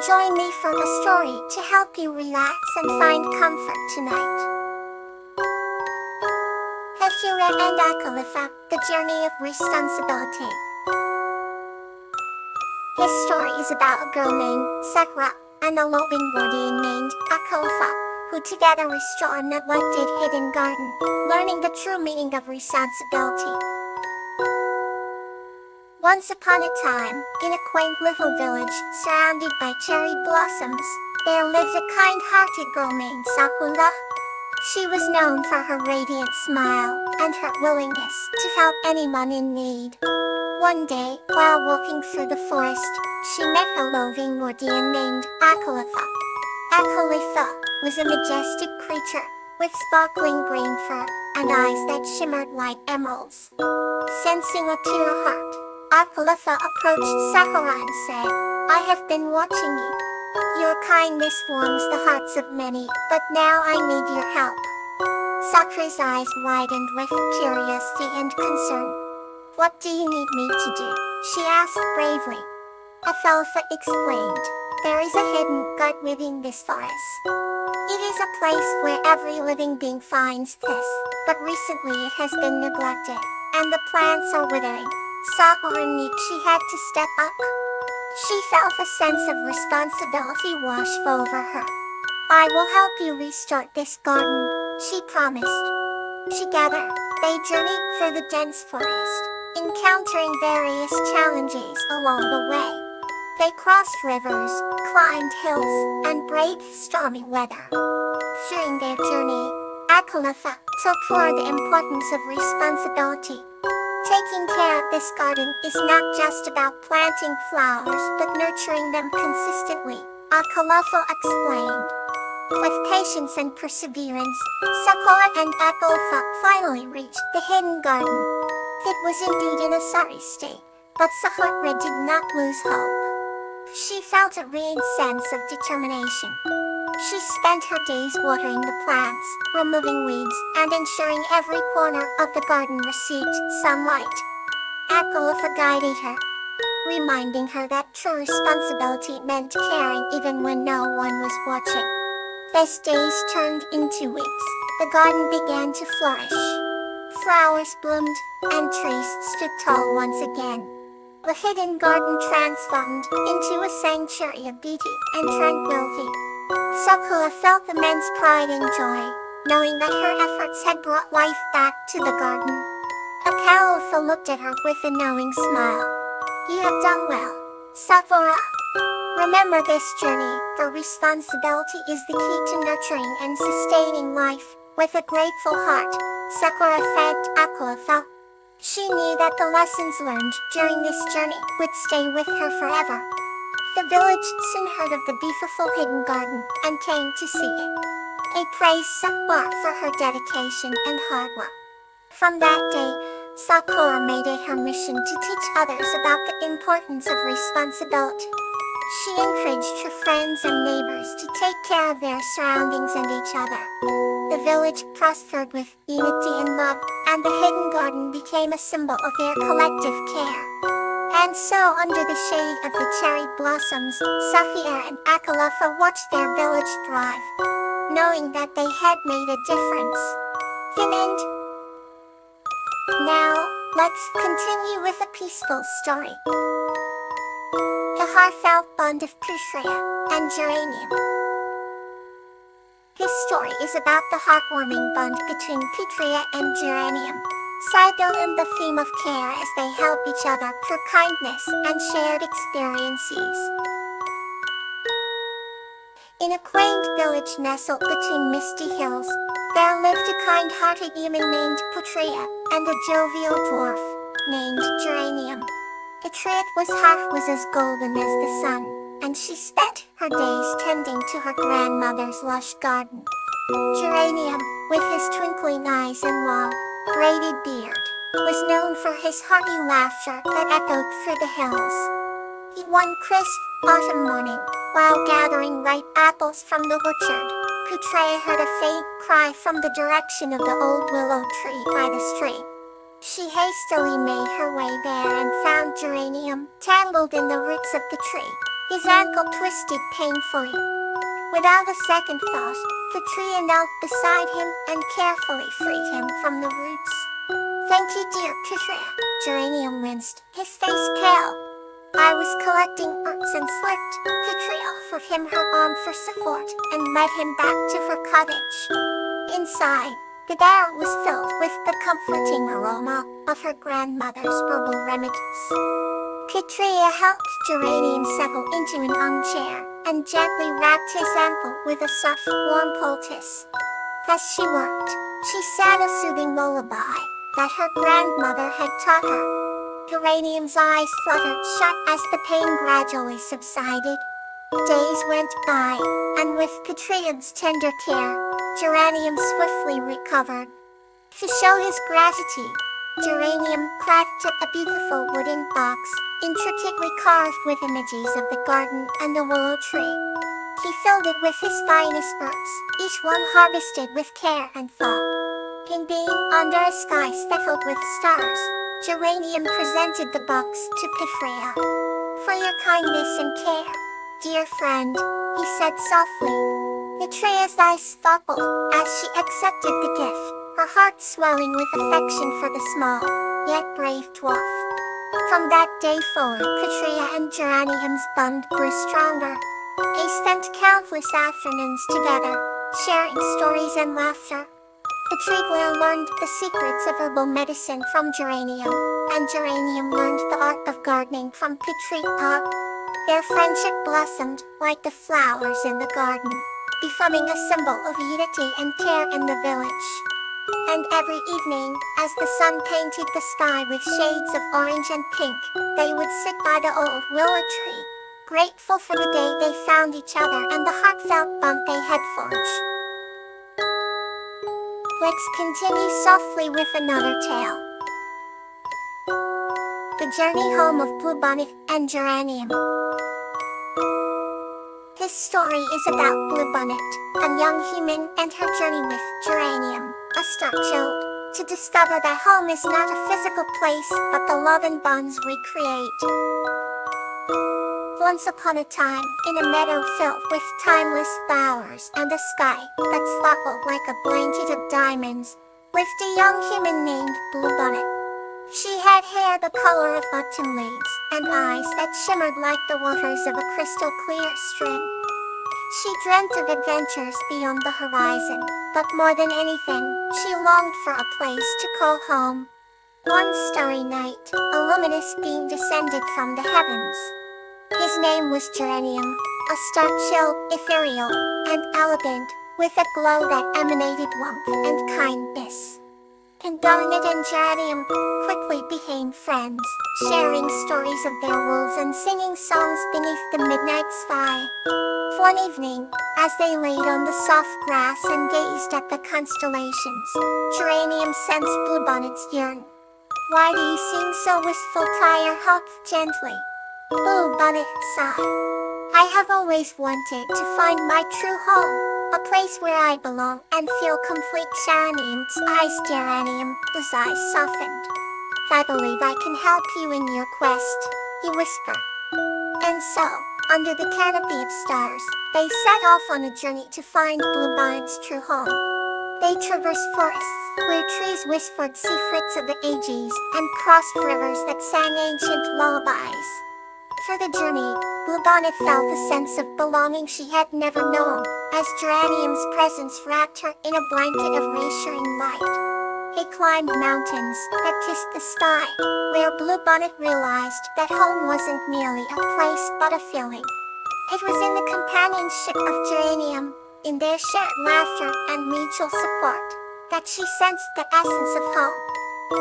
Join me for a story to help you relax and find comfort tonight. Hefura and Akalifa, The Journey of Responsibility. This story is about a girl named Sakura and a loving guardian named Akalifa, who together restore a neglected hidden garden, learning the true meaning of responsibility. Once upon a time, in a quaint little village surrounded by cherry blossoms, there lived a kind-hearted girl named Sakura. She was known for her radiant smile and her willingness to help anyone in need. One day, while walking through the forest, she met a loving guardian named Akalifa. Akalifa was a majestic creature with sparkling green fur and eyes that shimmered like emeralds. Sensing a pure heart, Akalifa approached Sakura and said, "I have been watching you. Your kindness warms the hearts of many, but now I need your help." Sakura's eyes widened with curiosity and concern. "What do you need me to do?" she asked bravely. Akalifa explained, "There is a hidden garden within this forest. It is a place where every living being finds peace, but recently it has been neglected, and the plants are withering." Sakura knew she had to step up. She felt a sense of responsibility wash over her. "I will help you restart this garden," she promised. Together, they journeyed through the dense forest, encountering various challenges along the way. They crossed rivers, climbed hills, and braved stormy weather. During their journey, Akalifa taught her the importance of responsibility. Taking care of this garden is not just about planting flowers but nurturing them consistently, Akalifa explained. With patience and perseverance, Sakura and Akalifa finally reached the hidden garden. It was indeed in a sorry state, but Sakura did not lose hope. She felt a renewed sense of determination. She spent her days watering the plants, removing weeds, and ensuring every corner of the garden received sunlight. Akalifa guided her, reminding her that true responsibility meant caring even when no one was watching. As days turned into weeks, the garden began to flourish. Flowers bloomed, and trees stood tall once again. The hidden garden transformed into a sanctuary of beauty and tranquility. Sakura felt immense pride and joy, knowing that her efforts had brought life back to the garden. Akalifa looked at her with a knowing smile. "You have done well, Sakura. Remember this journey, for responsibility is the key to nurturing and sustaining life." With a grateful heart, Sakura thanked Akalifa. She knew that the lessons learned during this journey would stay with her forever. The village soon heard of the beautiful hidden garden and came to see it. They praised Sakura for her dedication and hard work. From that day, Sakura made it her mission to teach others about the importance of responsibility. She encouraged her friends and neighbors to take care of their surroundings and each other. The village prospered with unity and love, and the hidden garden became a symbol of their collective care. And so, under the shade of the cherry blossoms, Sakura and Akalifa watched their village thrive, knowing that they had made a difference. The end. Now, let's continue with a peaceful story. The Heartfelt Bond of Putria and Geranium. This story is about the heartwarming bond between Putria and Geranium, cycling the theme of care as they help each other through kindness and shared experiences. In a quaint village nestled between misty hills, there lived a kind-hearted human named Putria and a jovial dwarf named Geranium. Putria's heart was as golden as the sun, and she spent her days tending to her grandmother's lush garden. Geranium, with his twinkling eyes and long, braided beard, was known for his hearty laughter that echoed through the hills. One crisp autumn morning, while gathering ripe apples from the orchard, Putria heard a faint cry from the direction of the old willow tree by the stream. She hastily made her way there and found Geranium tangled in the roots of the tree. His ankle twisted painfully. Without a second thought, Katria knelt beside him and carefully freed him from the roots. "Thank you, dear Katria," Geranium winced, his face pale. "I was collecting herbs and slipped." Katria offered him her arm for support and led him back to her cottage. Inside, the air was filled with the comforting aroma of her grandmother's herbal remedies. Katria helped Geranium settle into an armchair and gently wrapped his ankle with a soft, warm poultice. As she worked, she sang a soothing lullaby that her grandmother had taught her. Geranium's eyes fluttered shut as the pain gradually subsided. Days went by, and with Katria's tender care, Geranium swiftly recovered. To show his gratitude, Geranium cracked a beautiful wooden box, intricately carved with images of the garden and the willow tree. He filled it with his finest herbs, each one harvested with care and thought. In being under a sky speckled with stars, Geranium presented the box to Katria. "For your kindness and care, dear friend," he said softly. Katria's eyes sparkled as she accepted the gift, her heart swelling with affection for the small, yet brave dwarf. From that day forward, Katria and Geranium's bond grew stronger. They spent countless afternoons together, sharing stories and laughter. Katria learned the secrets of herbal medicine from Geranium, and Geranium learned the art of gardening from Katria. Their friendship blossomed like the flowers in the garden, becoming a symbol of unity and care in the village. And every evening, as the sun painted the sky with shades of orange and pink, they would sit by the old willow tree, grateful for the day they found each other and the heartfelt bond they had forged. Let's continue softly with another tale. The Journey Home of Bluebonnet and Geranium. This story is about Bluebonnet, a young human, and her journey with Geranium, a star child, to discover that home is not a physical place, but the love and bonds we create. Once upon a time, in a meadow filled with timeless flowers and a sky that sparkled like a blanket of diamonds, lived a young human named Bluebonnet. She had hair the color of autumn leaves and eyes that shimmered like the waters of a crystal clear stream. She dreamt of adventures beyond the horizon, but more than anything, she longed for a place to call home. One starry night, a luminous being descended from the heavens. His name was Geranium, a star chill, ethereal, and elegant, with a glow that emanated warmth and kindness. Bluebonnet and Geranium quickly became friends, sharing stories of their worlds and singing songs beneath the midnight sky. One evening, as they laid on the soft grass and gazed at the constellations, Geranium sensed Bluebonnet's yearn. "Why do you seem so wistful?" Tyre helped gently. Bluebonnet sighed. "I have always wanted to find my true home, a place where I belong and feel complete." Geranium's eyes, Geranium, his eyes softened. "I believe I can help you in your quest," he whispered. And so, under the canopy of stars, they set off on a journey to find Bluebonnet's true home. They traversed forests, where trees whispered secrets of the ages, and crossed rivers that sang ancient lullabies. Through the journey, Bluebonnet felt a sense of belonging she had never known, as Geranium's presence wrapped her in a blanket of reassuring light. They climbed mountains that kissed the sky, where Bluebonnet realized that home wasn't merely a place but a feeling. It was in the companionship of Geranium, in their shared laughter and mutual support, that she sensed the essence of home.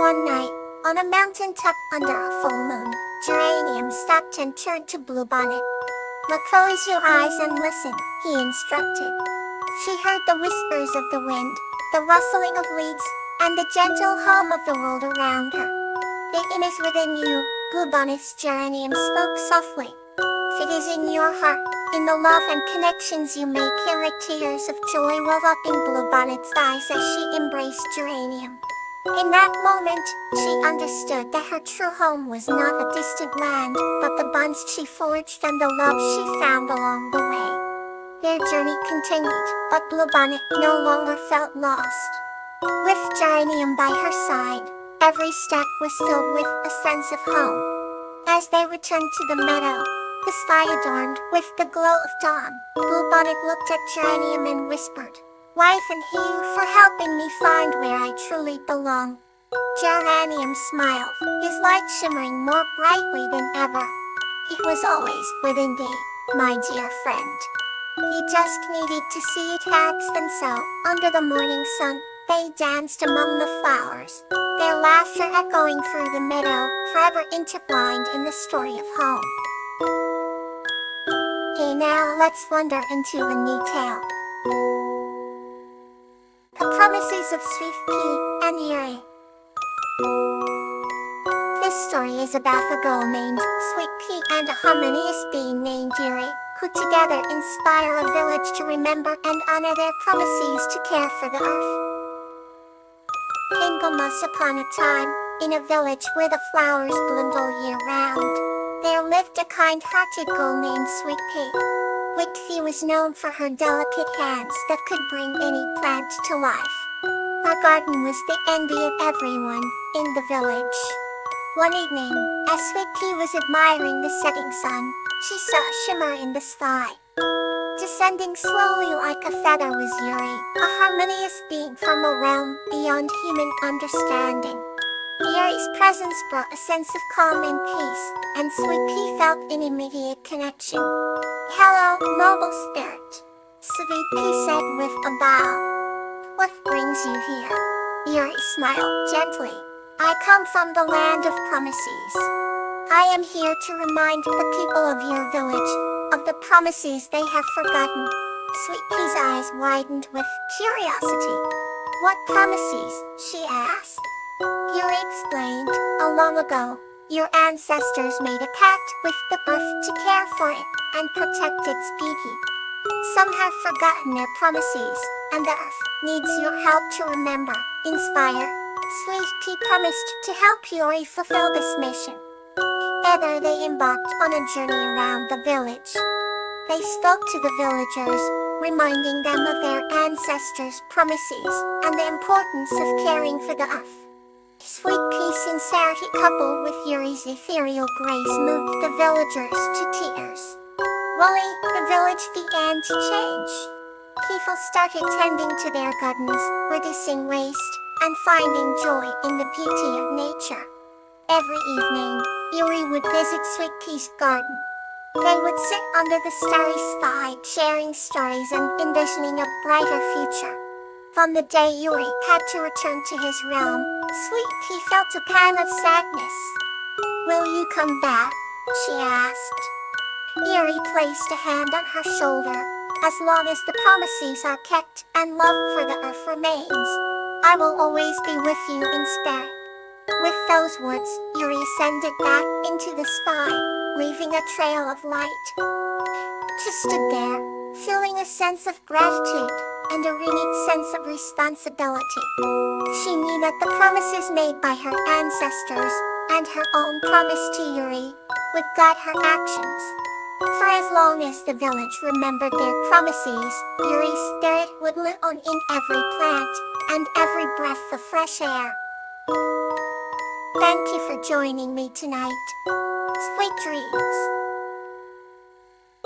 One night, on a mountain top under a full moon, Geranium stopped and turned to Bluebonnet. "Close your eyes and listen," he instructed. She heard the whispers of the wind, the rustling of leaves, and the gentle hum of the world around her. "The inn is within you," Bluebonnet's Geranium spoke softly. "It is in your heart, in the love and connections you make." Here tears of joy welled up in Bluebonnet's eyes as she embraced Geranium. In that moment, she understood that her true home was not a distant land, but the bonds she forged and the love she found along the way. Their journey continued, but Bluebonnet no longer felt lost. With Geranium by her side, every step was filled with a sense of home. As they returned to the meadow, the sky adorned with the glow of dawn, Bluebonnet looked at Geranium and whispered, "Wife, and you for helping me find where I truly belong." Geranium smiled, his light shimmering more brightly than ever. "It was always within thee, my dear friend. You just needed to see it act." And so, under the morning sun, they danced among the flowers, their laughter echoing through the meadow, forever intertwined in the story of home. Okay, now let's wander into a new tale. The Promises of Sweet Pea and Yuri. This story is about a girl named Sweet Pea and a harmonious being named Yuri, who together inspire a village to remember and honor their promises to care for the earth. Once upon a time, in a village where the flowers bloomed all year round, there lived a kind-hearted girl named Sweet Pea. Sweet Pea was known for her delicate hands that could bring any plant to life. Her garden was the envy of everyone in the village. One evening, as Sweet Pea was admiring the setting sun, she saw a shimmer in the sky. Descending slowly like a feather was Yuri, a harmonious being from a realm beyond human understanding. Yuri's presence brought a sense of calm and peace, and Sweet Pea felt an immediate connection. "Hello, noble spirit," Sweet Pea said with a bow. "What brings you here?" Yuri smiled gently. "I come from the land of promises. I am here to remind the people of your village of the promises they have forgotten." Sweet Pea's eyes widened with curiosity. "What promises?" she asked. Yuri explained, "Long ago, your ancestors made a pact with the earth to care for it and protect its beauty. Some have forgotten their promises, and the earth needs your help to remember, inspire." Sweet Pea promised to help Yuri fulfill this mission. Together they embarked on a journey around the village. They spoke to the villagers, reminding them of their ancestors' promises and the importance of caring for the earth. Sweet Pea's sincerity coupled with Yuri's ethereal grace moved the villagers to tears. Slowly, the village began to change. People started tending to their gardens, reducing waste, and finding joy in the beauty of nature. Every evening, Yuri would visit Sweet Pea's garden. They would sit under the starry sky, sharing stories and envisioning a brighter future. On the day Yuri had to return to his realm, Sweet Pea felt a pang of sadness. "Will you come back?" she asked. Yuri placed a hand on her shoulder. "As long as the promises are kept and love for the earth remains, I will always be with you in spirit." With those words, Yuri ascended back into the sky, leaving a trail of light. She stood there, feeling a sense of gratitude and a renewed sense of responsibility. She knew that the promises made by her ancestors and her own promise to Yuri would guide her actions. For as long as the village remembered their promises, Yuri's spirit would live on in every plant and every breath of fresh air. Thank you for joining me tonight. Sweet dreams.